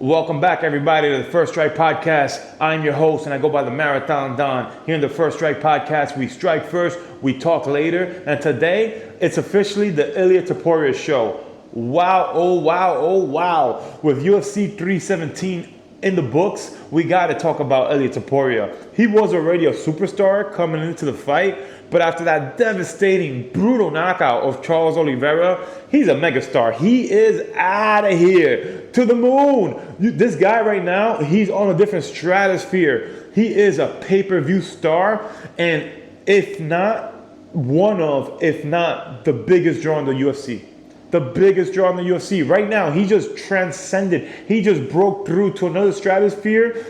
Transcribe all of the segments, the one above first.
Welcome back, everybody, to the First Strike Podcast. I'm your host, and I go by the Marathon Don. Here in the First Strike Podcast, we strike first, we talk later, and today, it's officially the Ilia Topuria show. Wow, oh wow, oh wow. With UFC 317 in the books, we got to talk about Ilia Topuria. He was already a superstar coming into the fight, but after that devastating, brutal knockout of Charles Oliveira, he's a megastar. He is out of here, to the moon. This guy right now, he's on a different stratosphere. He is a pay-per-view star, and if not the biggest draw in the UFC. The biggest draw in the UFC. Right now, he just transcended. He just broke through to another stratosphere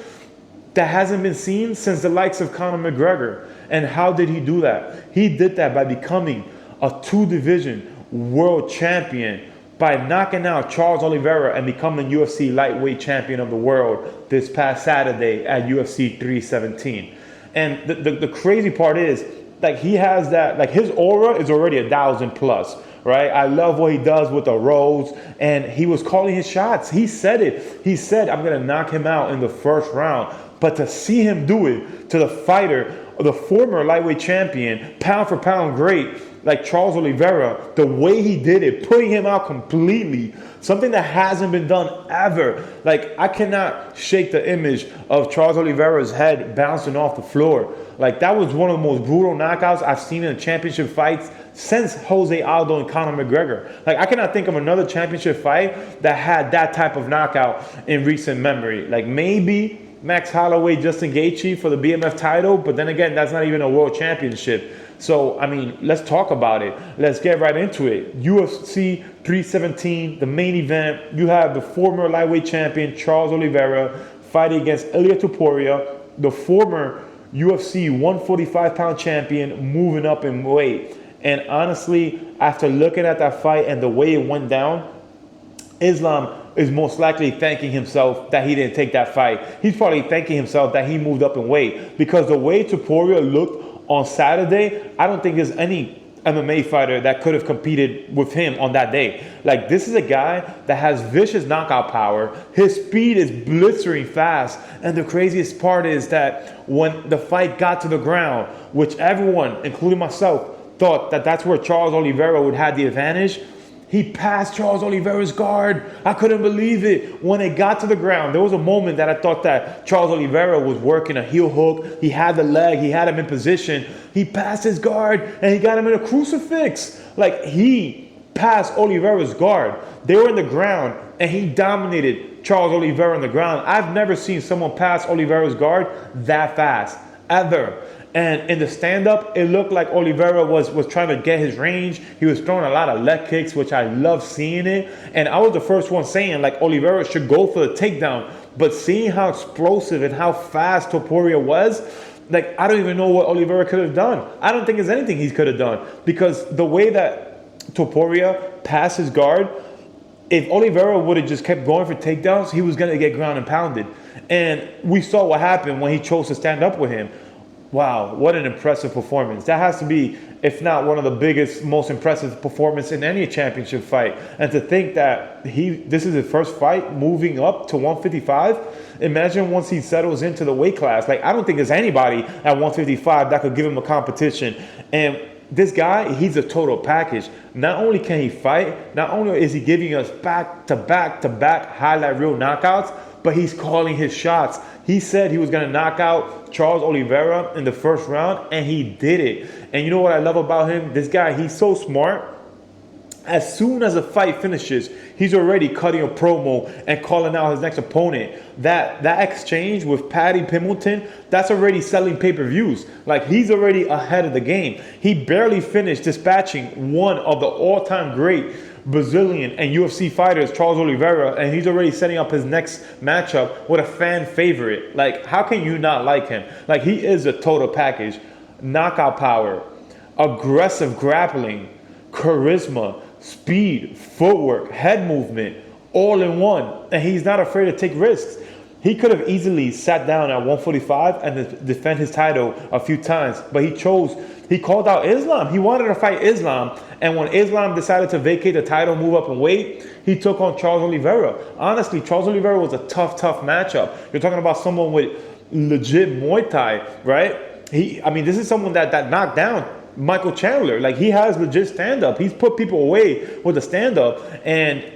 that hasn't been seen since the likes of Conor McGregor. And how did he do that? He did that by becoming a two-division world champion, by knocking out Charles Oliveira and becoming UFC lightweight champion of the world this past Saturday at UFC 317. And the crazy part is, like, he has that, like, his aura is already 1,000 plus, right? I love what he does with the rolls, and he was calling his shots. He said it. He said, I'm going to knock him out in the first round. But to see him do it to the fighter, the former lightweight champion, pound for pound great, like Charles Oliveira, the way he did it, putting him out completely, something that hasn't been done ever. Like, I cannot shake the image of Charles Oliveira's head bouncing off the floor. Like, that was one of the most brutal knockouts I've seen in championship fights since Jose Aldo and Conor McGregor. Like, I cannot think of another championship fight that had that type of knockout in recent memory. Like, maybe Max Holloway, Justin Gaethje for the BMF title, but then again, that's not even a world championship. So, I mean, let's talk about it. Let's get right into it. UFC 317, the main event. You have the former lightweight champion, Charles Oliveira, fighting against Ilia Topuria, the former UFC 145-pound champion, moving up in weight. And honestly, after looking at that fight and the way it went down, Islam is most likely thanking himself that he didn't take that fight. He's probably thanking himself that he moved up in weight, because the way Topuria looked on Saturday, I don't think there's any MMA fighter that could have competed with him on that day. Like, this is a guy that has vicious knockout power. His speed is blistering fast. And the craziest part is that when the fight got to the ground, which everyone, including myself, thought that that's where Charles Oliveira would have the advantage, he passed Charles Oliveira's guard. I couldn't believe it. When it got to the ground, there was a moment that I thought that Charles Oliveira was working a heel hook. He had the leg. He had him in position. He passed his guard, and he got him in a crucifix. Like, he passed Oliveira's guard. They were in the ground, and he dominated Charles Oliveira on the ground. I've never seen someone pass Oliveira's guard that fast, ever. And in the stand-up, it looked like Oliveira was trying to get his range. He was throwing a lot of leg kicks, which I love seeing it. And I was the first one saying, like, Oliveira should go for the takedown. But seeing how explosive and how fast Topuria was, like, I don't even know what Oliveira could have done. I don't think there's anything he could have done. Because the way that Topuria passed his guard, if Oliveira would have just kept going for takedowns, he was going to get ground and pounded. And we saw what happened when he chose to stand up with him. Wow, what an impressive performance. That has to be, if not one of the biggest, most impressive performance in any championship fight. And to think that this is his first fight moving up to 155, imagine once he settles into the weight class. Like, I don't think there's anybody at 155 that could give him a competition. And this guy, he's a total package. Not only can he fight, not only is he giving us back-to-back highlight reel knockouts, but he's calling his shots. He said he was going to knock out Charles Oliveira in the first round, and he did it. And you know what I love about him? This guy, he's so smart. As soon as a fight finishes, he's already cutting a promo and calling out his next opponent. That exchange with Paddy Pimilton, that's already selling pay-per-views. Like, he's already ahead of the game. He barely finished dispatching one of the all-time great Brazilian and UFC fighters, Charles Oliveira, and he's already setting up his next matchup with a fan favorite. Like, how can you not like him? Like, he is a total package. Knockout power, aggressive grappling, charisma, speed, footwork, head movement, all in one. And he's not afraid to take risks. He could have easily sat down at 145 and defend his title a few times, but he called out Islam. He wanted to fight Islam, and when Islam decided to vacate the title, move up in weight, he took on Charles Oliveira. Honestly, Charles Oliveira was a tough matchup. You're talking about someone with legit Muay Thai, right? This is someone that knocked down Michael Chandler. Like, he has legit stand-up. He's put people away with a stand-up, and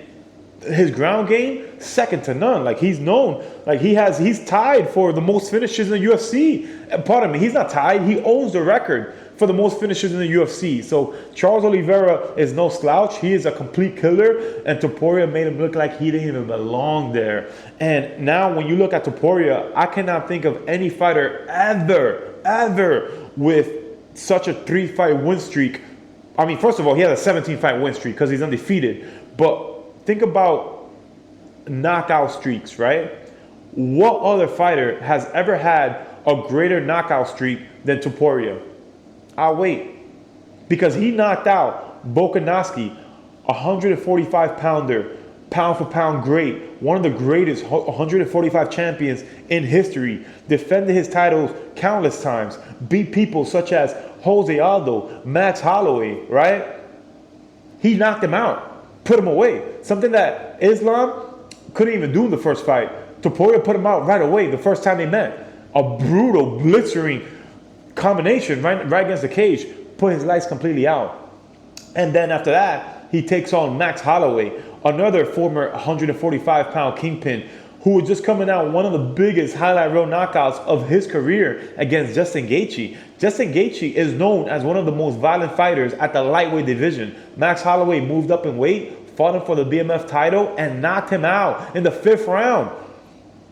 his ground game, second to none. Like, he's known. Like, he's tied for the most finishes in the UFC. Pardon me, he's not tied. He owns the record for the most finishes in the UFC. So Charles Oliveira is no slouch. He is a complete killer, and Topuria made him look like he didn't even belong there. And now when you look at Topuria, I cannot think of any fighter ever with such a 3-fight win streak. I mean, first of all, he has a 17-fight win streak because he's undefeated. But think about knockout streaks, right? What other fighter has ever had a greater knockout streak than Topuria? I'll wait. Because he knocked out Volkanovski, 145-pounder, pound for pound great, one of the greatest 145 champions in history, defended his titles countless times, beat people such as Jose Aldo, Max Holloway, right? He knocked him out, put him away. Something that Islam couldn't even do in the first fight. Topuria put him out right away the first time they met. A brutal, blitzering combination right against the cage, put his lights completely out. And then after that, he takes on Max Holloway, another former 145-pound kingpin, who was just coming out one of the biggest highlight reel knockouts of his career against Justin Gaethje. Justin Gaethje is known as one of the most violent fighters at the lightweight division. Max Holloway moved up in weight, fought him for the BMF title, and knocked him out in the 5th round.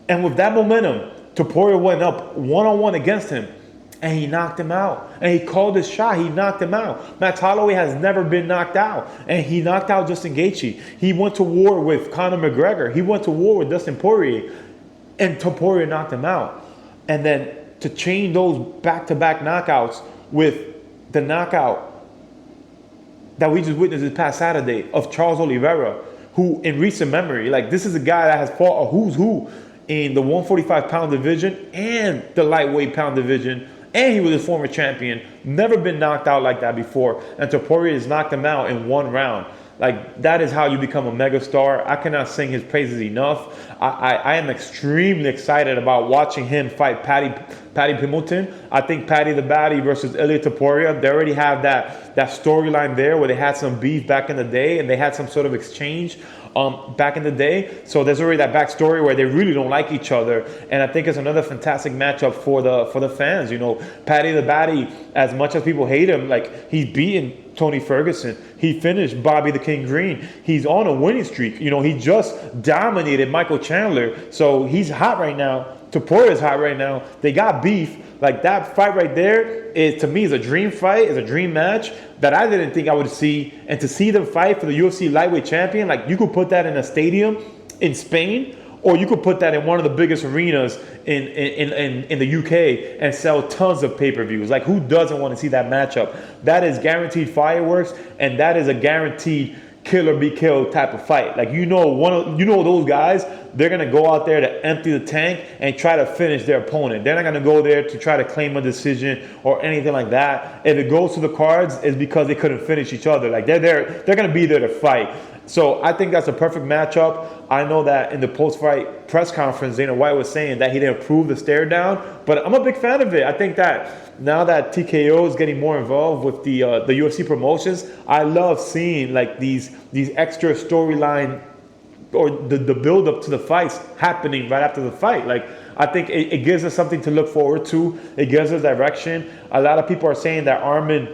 And with that momentum, Topuria went up one-on-one against him, and he knocked him out. And he called his shot. He knocked him out. Max Holloway has never been knocked out. And he knocked out Justin Gaethje. He went to war with Conor McGregor. He went to war with Dustin Poirier. And Topuria knocked him out. And then to chain those back-to-back knockouts with the knockout that we just witnessed this past Saturday of Charles Oliveira, who in recent memory, like, this is a guy that has fought a who's who in the 145-pound division and the lightweight pound division. And he was a former champion, never been knocked out like that before. And Topuria has knocked him out in 1 round. Like, that is how you become a megastar. I cannot sing his praises enough. I am extremely excited about watching him fight Paddy Pimilton. I think Paddy the Baddy versus Ilia Topuria, they already have that storyline there where they had some beef back in the day and they had some sort of exchange back in the day. So there's already that backstory where they really don't like each other. And I think it's another fantastic matchup for the fans. You know, Paddy the Baddy, as much as people hate him, like, he's beaten Tony Ferguson. He finished Bobby the King Green. He's on a winning streak. You know, he just dominated Michael Chandler. So he's hot right now. Topuria's hot right now. They got beef. Like, that fight right there is, to me, is a dream fight, is a dream match that I didn't think I would see. And to see them fight for the UFC lightweight champion, like, you could put that in a stadium in Spain, or you could put that in one of the biggest arenas in the UK and sell tons of pay-per-views. Like, who doesn't want to see that matchup? That is guaranteed fireworks, and that is a guaranteed kill or be killed type of fight. Like, those guys, they're going to go out there to empty the tank and try to finish their opponent. They're not going to go there to try to claim a decision or anything like that. If it goes to the cards, it's because they couldn't finish each other. Like, they're going to be there to fight. So I think that's a perfect matchup. I know that in the post-fight press conference, Dana White was saying that he didn't approve the stare down, but I'm a big fan of it. I think that now that TKO is getting more involved with the UFC promotions, I love seeing, like, these extra storyline or the build up to the fights happening right after the fight. Like, I think it gives us something to look forward to. It gives us direction. A lot of people are saying that Armin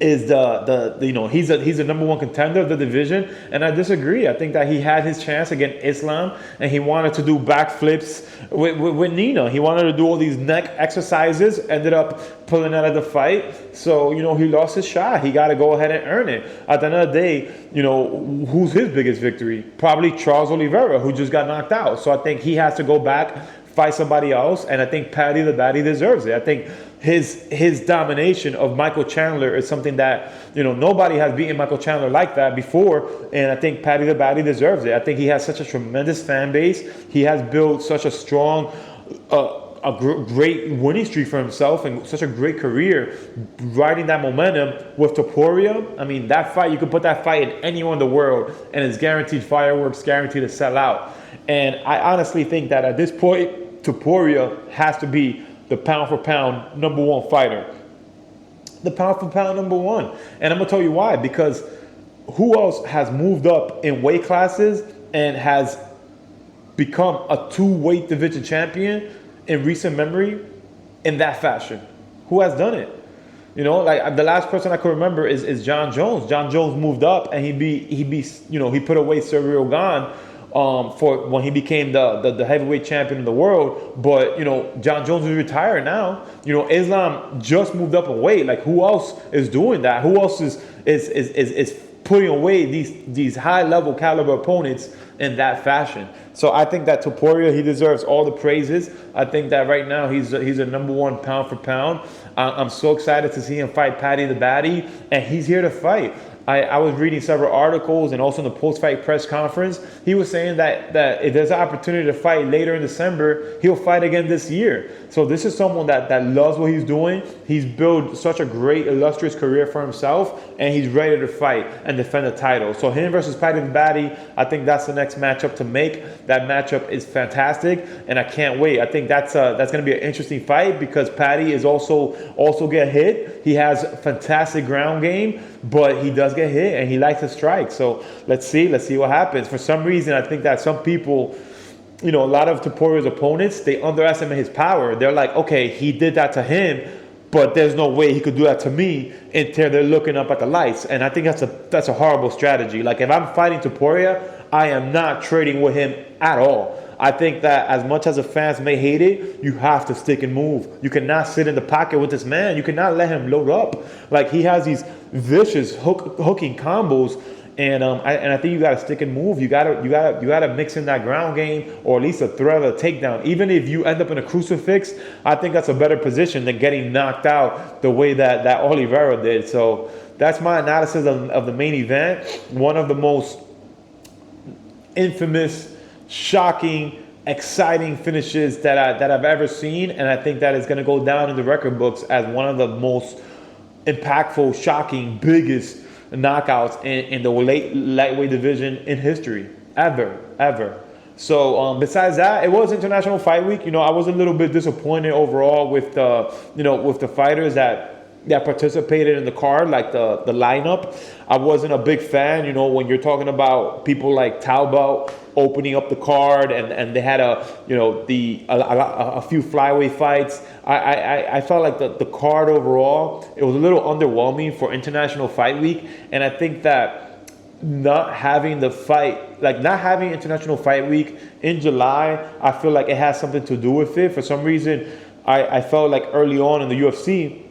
is he's the number one contender of the division, and I disagree. I think that he had his chance against Islam, and he wanted to do backflips with Nina. He wanted to do all these neck exercises, ended up pulling out of the fight. So, he lost his shot. He got to go ahead and earn it. At the end of the day, who's his biggest victory? Probably Charles Oliveira, who just got knocked out. So I think he has to go back, fight somebody else, and I think Paddy the Baddy deserves it. I think his domination of Michael Chandler is something that, nobody has beaten Michael Chandler like that before, and I think Paddy the Baddy deserves it. I think he has such a tremendous fan base. He has built such a strong, great winning streak for himself and such a great career, riding that momentum with Topuria. I mean, that fight, you could put that fight in anywhere in the world, and it's guaranteed fireworks, guaranteed to sell out. And I honestly think that at this point, Topuria has to be the pound for pound number one fighter. The pound for pound number one. And I'm going to tell you why. Because who else has moved up in weight classes and has become a 2-weight division champion in recent memory in that fashion? Who has done it? Like the last person I could remember is John Jones. John Jones moved up and he put away Ciryl Gane for when he became the heavyweight champion of the world. But John Jones is retired now. Islam just moved up in weight. Like, who else is doing that? Who else is putting away these high level caliber opponents in that fashion? So I think that Topuria, he deserves all the praises. I think that right now he's a number one pound for pound. I'm so excited to see him fight Paddy the Baddy, and he's here to fight. I was reading several articles, and also in the post-fight press conference, he was saying that if there's an opportunity to fight later in December, he'll fight again this year. So this is someone that loves what he's doing. He's built such a great, illustrious career for himself, and he's ready to fight and defend the title. So him versus Paddy the Baddy, I think that's the next matchup to make. That matchup is fantastic, and I can't wait. I think that's going to be an interesting fight because Paddy is also get hit. He has fantastic ground game, but he does get hit and he likes to strike. So let's see what happens. For some reason, I think that some people, a lot of Topuria's opponents, they underestimate his power. They're like, okay, he did that to him, but there's no way he could do that to me until they're looking up at the lights. And I think that's a horrible strategy. Like, if I'm fighting Topuria, I am not trading with him at all. I think that as much as the fans may hate it, you have to stick and move. You cannot sit in the pocket with this man. You cannot let him load up. Like, he has these vicious hooking combos, and I think you got to stick and move. You got to mix in that ground game, or at least a threat of a takedown. Even if you end up in a crucifix, I think that's a better position than getting knocked out the way that Oliveira did. So that's my analysis of the main event. One of the most infamous, shocking, exciting finishes that I've ever seen, and I think that is going to go down in the record books as one of the most impactful, shocking, biggest knockouts in the lightweight division in history ever. So besides that, it was International Fight Week. I was a little bit disappointed overall with the fighters that participated in the card, like the lineup. I wasn't a big fan, when you're talking about people like Talbot opening up the card, and they had a few flyweight fights. I felt like the card overall, it was a little underwhelming for International Fight Week, and I think that not having International Fight Week in July, I feel like it has something to do with it. For some reason, I felt like early on in the UFC,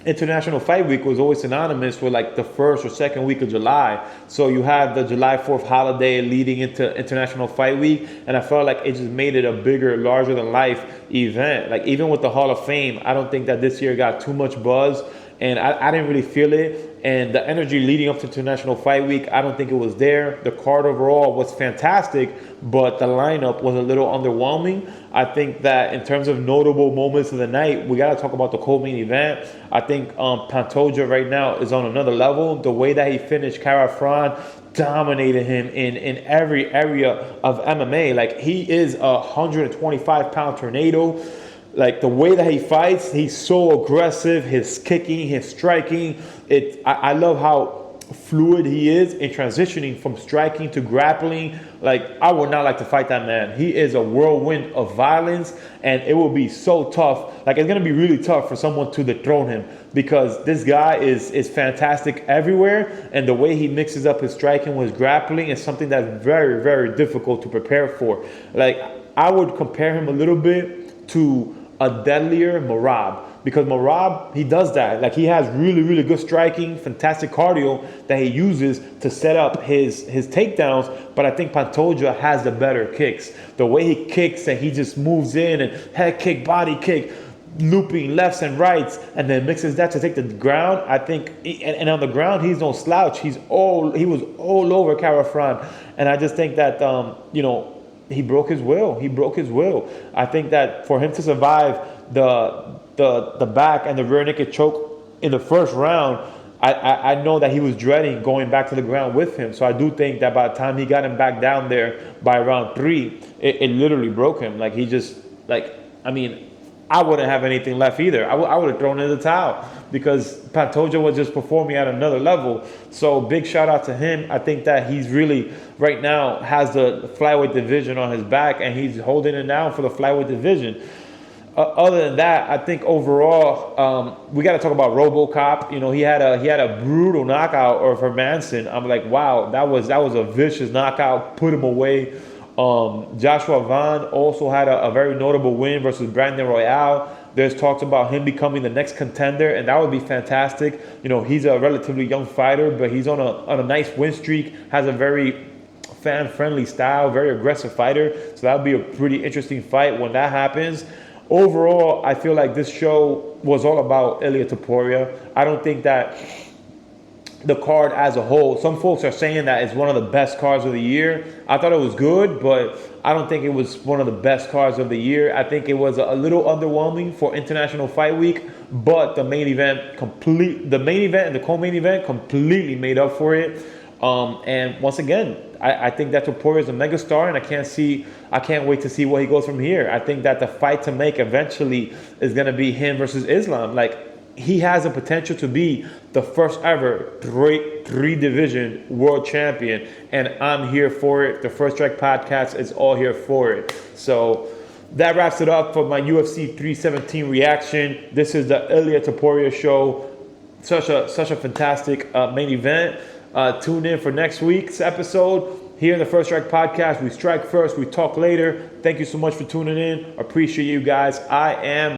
International Fight Week was always synonymous with like the first or second week of July. So you have the July 4th holiday leading into International Fight Week, and I felt like it just made it a bigger, larger than life event. Like, even with the Hall of Fame, I don't think that this year got too much buzz, and I didn't really feel it. And the energy leading up to International Fight Week, I don't think it was there. The card overall was fantastic, but the lineup was a little underwhelming. I think that in terms of notable moments of the night, we got to talk about the co-main event. I think Pantoja right now is on another level. The way that he finished Kara France dominated him in every area of MMA. Like, he is a 125-pound tornado. Like, the way that he fights, he's so aggressive. His kicking, his striking. I love how fluid he is in transitioning from striking to grappling. Like, I would not like to fight that man. He is a whirlwind of violence, and it will be so tough. Like, it's going to be really tough for someone to dethrone him, because this guy is fantastic everywhere, and the way he mixes up his striking with his grappling is something that's very, very difficult to prepare for. Like, I would compare him a little bit to a deadlier Merab, because Merab, he does that. Like, he has really, really good striking, fantastic cardio that he uses to set up his takedowns, but I think Pantoja has the better kicks. The way he kicks, and he just moves in and head kick, body kick, looping lefts and rights, and then mixes that to take the ground. I think, and on the ground, he's no slouch. He was all over Carafran, and I just think that he broke his will. He broke his will. I think that for him to survive the back and the rear naked choke in the first round, I know that he was dreading going back to the ground with him. So I do think that by the time he got him back down there by round 3, it literally broke him. Like he just I wouldn't have anything left either. I would have thrown in the towel because Pantoja was just performing at another level. So big shout out to him. I think that he's really right now has the flyweight division on his back, and he's holding it down for the flyweight division. Other than that, I think overall we got to talk about RoboCop. He had a brutal knockout over Manson. I'm like, wow, that was a vicious knockout. Put him away. Joshua Vaughn also had a very notable win versus Brandon Royale. There's talks about him becoming the next contender, and that would be fantastic. He's a relatively young fighter, but he's on a nice win streak. Has a very fan-friendly style, very aggressive fighter. So that would be a pretty interesting fight when that happens. Overall, I feel like this show was all about Ilia Topuria. I don't think that the card as a whole, some folks are saying that it's one of the best cards of the year. I thought it was good, but I don't think it was one of the best cards of the year. I think it was a little underwhelming for International Fight Week, but the main event and the co-main event completely made up for it. And once again, I think that Topuria is a megastar, and I can't wait to see where he goes from here. I think that the fight to make eventually is going to be him versus Islam. Like, he has the potential to be the first ever three division world champion, and I'm here for it. The First Strike podcast is all here for it. So that wraps it up for my UFC 317 reaction. This is the Ilia Topuria show. Such a fantastic main event. Tune in for next week's episode. Here in the First Strike podcast, we strike first, we talk later. Thank you so much for tuning in. Appreciate you guys. I am